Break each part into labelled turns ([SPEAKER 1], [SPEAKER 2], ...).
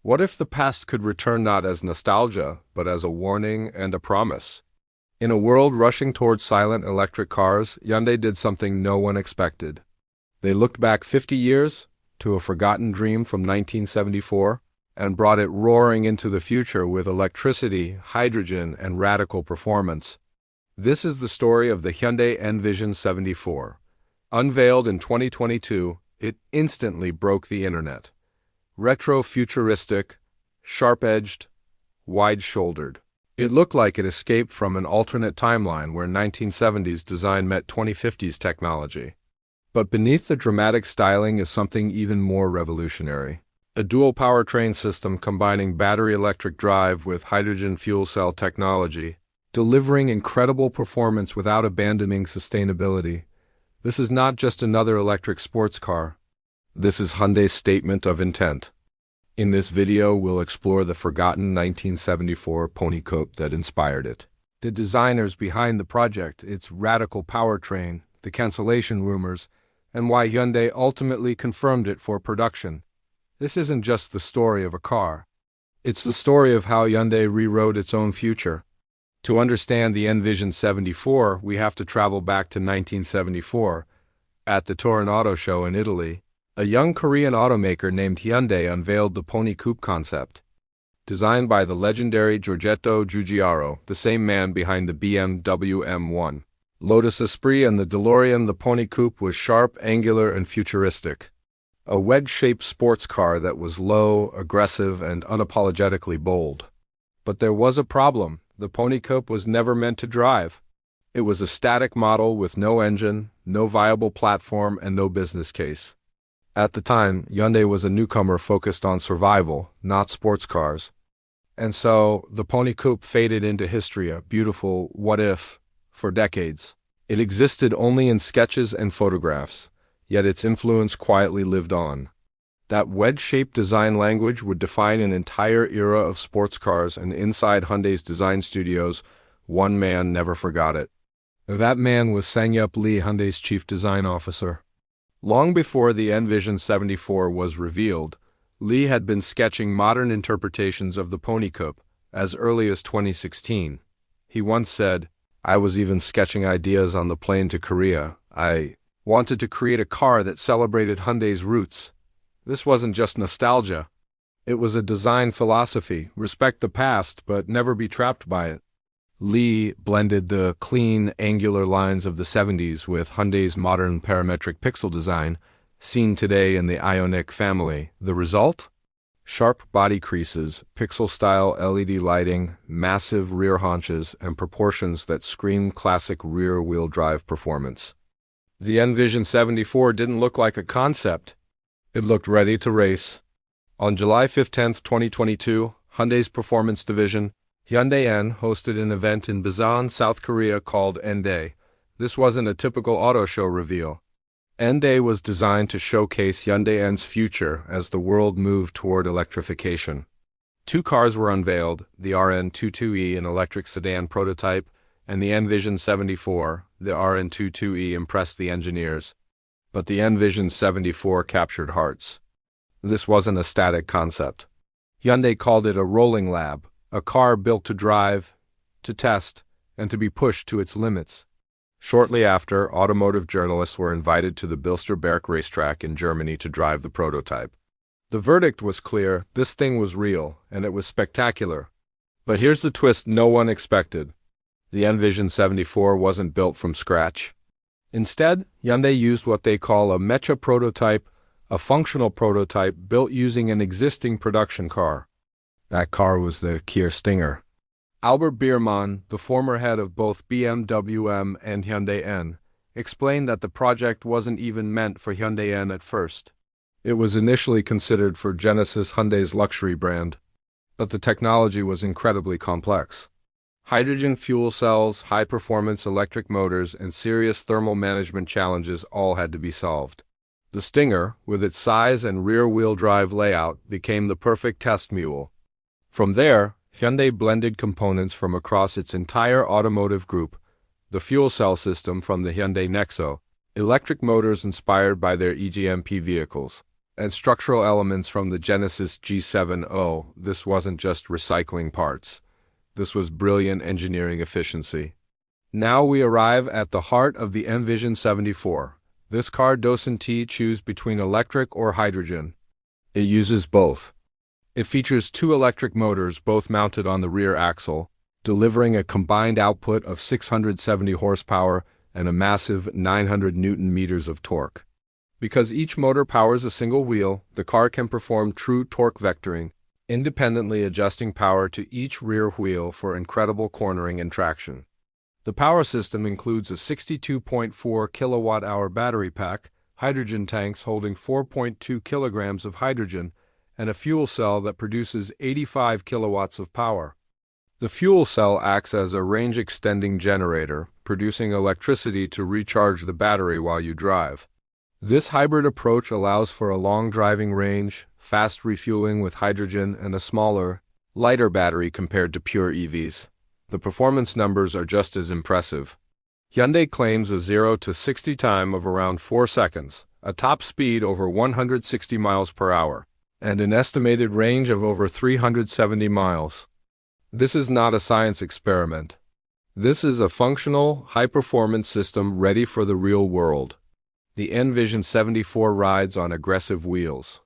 [SPEAKER 1] What if the past could return not as nostalgia, but as a warning and a promise? In a world rushing towards silent electric cars, Hyundai did something no one expected. They looked back 50 years to a forgotten dream from 1974 and brought it roaring into the future with electricity, hydrogen, and radical performance. This is the story of the Hyundai N Vision 74. Unveiled in 2022, it instantly broke the internet. Retro-futuristic, sharp-edged, wide-shouldered. It looked like it escaped from an alternate timeline where 1970s design met 2050s technology. But beneath the dramatic styling is something even more revolutionary. A dual powertrain system combining battery electric drive with hydrogen fuel cell technology, delivering incredible performance without abandoning sustainability. This is not just another electric sports car. This is Hyundai's statement of intent. In this video, we'll explore the forgotten 1974 Pony Coupe that inspired it, the designers behind the project, its radical powertrain, the cancellation rumors, and why Hyundai ultimately confirmed it for production. This isn't just the story of a car. It's the story of how Hyundai rewrote its own future. To understand the N Vision 74, we have to travel back to 1974, at the Turin Auto Show in Italy. A young Korean automaker named Hyundai unveiled the Pony Coupe Concept. Designed by the legendary Giorgetto Giugiaro, the same man behind the BMW M1, Lotus Esprit, and the DeLorean, the Pony Coupe was sharp, angular, and futuristic. A wedge-shaped sports car that was low, aggressive, and unapologetically bold. But there was a problem. The Pony Coupe was never meant to drive. It was a static model with no engine, no viable platform, and no business case. At the time, Hyundai was a newcomer focused on survival, not sports cars. And so, the Pony Coupe faded into history, a beautiful what-if, for decades. It existed only in sketches and photographs, yet its influence quietly lived on. That wedge-shaped design language would define an entire era of sports cars, and inside Hyundai's design studios, one man never forgot it. That man was Sang-Yup Lee, Hyundai's chief design officer. Long before the N Vision 74 was revealed, Lee had been sketching modern interpretations of the Pony Coupe as early as 2016. He once said, "I was even sketching ideas on the plane to Korea. I wanted to create a car that celebrated Hyundai's roots." This wasn't just nostalgia. It was a design philosophy: respect the past, but never be trapped by it. Lee blended the clean, angular lines of the 70s with Hyundai's modern parametric pixel design, seen today in the Ioniq family. The result? Sharp body creases, pixel-style LED lighting, massive rear haunches, and proportions that scream classic rear-wheel drive performance. The N Vision 74 didn't look like a concept. It looked ready to race. On July 15, 2022, Hyundai's performance division, Hyundai N, hosted an event in Busan, South Korea called N Day. This wasn't a typical auto show reveal. N Day was designed to showcase Hyundai N's future as the world moved toward electrification. Two cars were unveiled, the RN22E, an electric sedan prototype, and the N Vision 74. The RN22E impressed the engineers, but the N Vision 74 captured hearts. This wasn't a static concept. Hyundai called it a rolling lab, a car built to drive, to test, and to be pushed to its limits. Shortly after, automotive journalists were invited to the Bilsterberg racetrack in Germany to drive the prototype. The verdict was clear: this thing was real, and it was spectacular. But here's the twist no one expected. The N Vision 74 wasn't built from scratch. Instead, Hyundai used what they call a mecha prototype, a functional prototype built using an existing production car. That car was the Kia Stinger. Albert Biermann, the former head of both BMW M and Hyundai N, explained that the project wasn't even meant for Hyundai N at first. It was initially considered for Genesis, Hyundai's luxury brand, but the technology was incredibly complex. Hydrogen fuel cells, high-performance electric motors, and serious thermal management challenges all had to be solved. The Stinger, with its size and rear-wheel drive layout, became the perfect test mule. From there, Hyundai blended components from across its entire automotive group: the fuel cell system from the Hyundai Nexo, electric motors inspired by their EGMP vehicles, and structural elements from the Genesis G70. This wasn't just recycling parts. This was brilliant engineering efficiency. Now we arrive at the heart of the N Vision 74. This car doesn't choose between electric or hydrogen. It uses both. It features two electric motors, both mounted on the rear axle, delivering a combined output of 670 horsepower and a massive 900 Newton-meters of torque. Because each motor powers a single wheel, the car can perform true torque vectoring, independently adjusting power to each rear wheel for incredible cornering and traction. The power system includes a 62.4 kilowatt-hour battery pack, hydrogen tanks holding 4.2 kilograms of hydrogen, and a fuel cell that produces 85 kilowatts of power. The fuel cell acts as a range-extending generator, producing electricity to recharge the battery while you drive. This hybrid approach allows for a long driving range, fast refueling with hydrogen, and a smaller, lighter battery compared to pure EVs. The performance numbers are just as impressive. Hyundai claims a 0 to 60 time of around 4 seconds, a top speed over 160 miles per hour, and an estimated range of over 370 miles. This is not a science experiment. This is a functional, high-performance system ready for the real world. The N Vision 74 rides on aggressive wheels,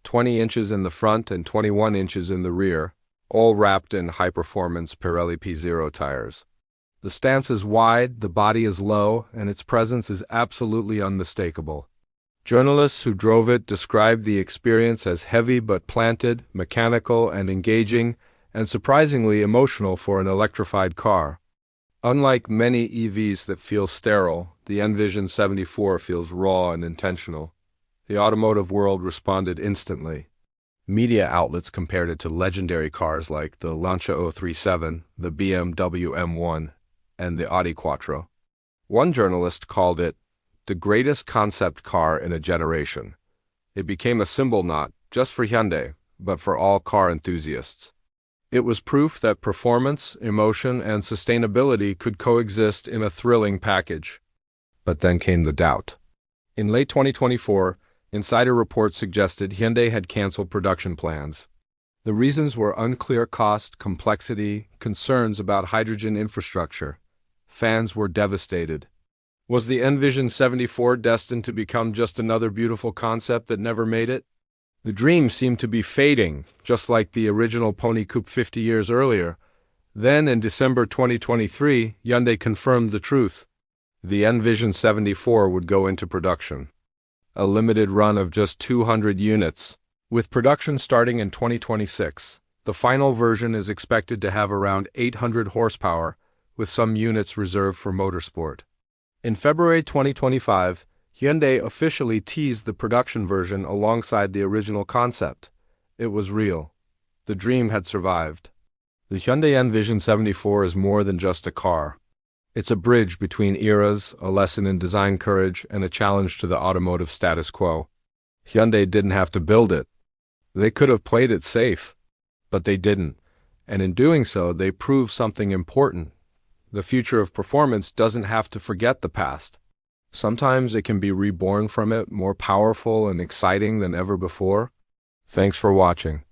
[SPEAKER 1] 20 inches in the front and 21 inches in the rear, all wrapped in high-performance Pirelli P0 tires. The stance is wide, the body is low, and its presence is absolutely unmistakable. Journalists who drove it described the experience as heavy but planted, mechanical and engaging, and surprisingly emotional for an electrified car. Unlike many EVs that feel sterile, the N Vision 74 feels raw and intentional. The automotive world responded instantly. Media outlets compared it to legendary cars like the Lancia 037, the BMW M1, and the Audi Quattro. One journalist called it the greatest concept car in a generation. It became a symbol not just for Hyundai, but for all car enthusiasts. It was proof that performance, emotion, and sustainability could coexist in a thrilling package. But then came the doubt. In late 2024, insider reports suggested Hyundai had canceled production plans. The reasons were unclear cost, complexity, concerns about hydrogen infrastructure. Fans were devastated. Was the N Vision 74 destined to become just another beautiful concept that never made it? The dream seemed to be fading, just like the original Pony Coupe 50 years earlier. Then, in December 2023, Hyundai confirmed the truth. The N Vision 74 would go into production. A limited run of just 200 units. With production starting in 2026, the final version is expected to have around 800 horsepower, with some units reserved for motorsport. In February 2025, Hyundai officially teased the production version alongside the original concept. It was real. The dream had survived. The Hyundai N Vision 74 is more than just a car. It's a bridge between eras, a lesson in design courage, and a challenge to the automotive status quo. Hyundai didn't have to build it. They could have played it safe. But they didn't. And in doing so, they proved something important. The future of performance doesn't have to forget the past. Sometimes it can be reborn from it, more powerful and exciting than ever before. Thanks for watching.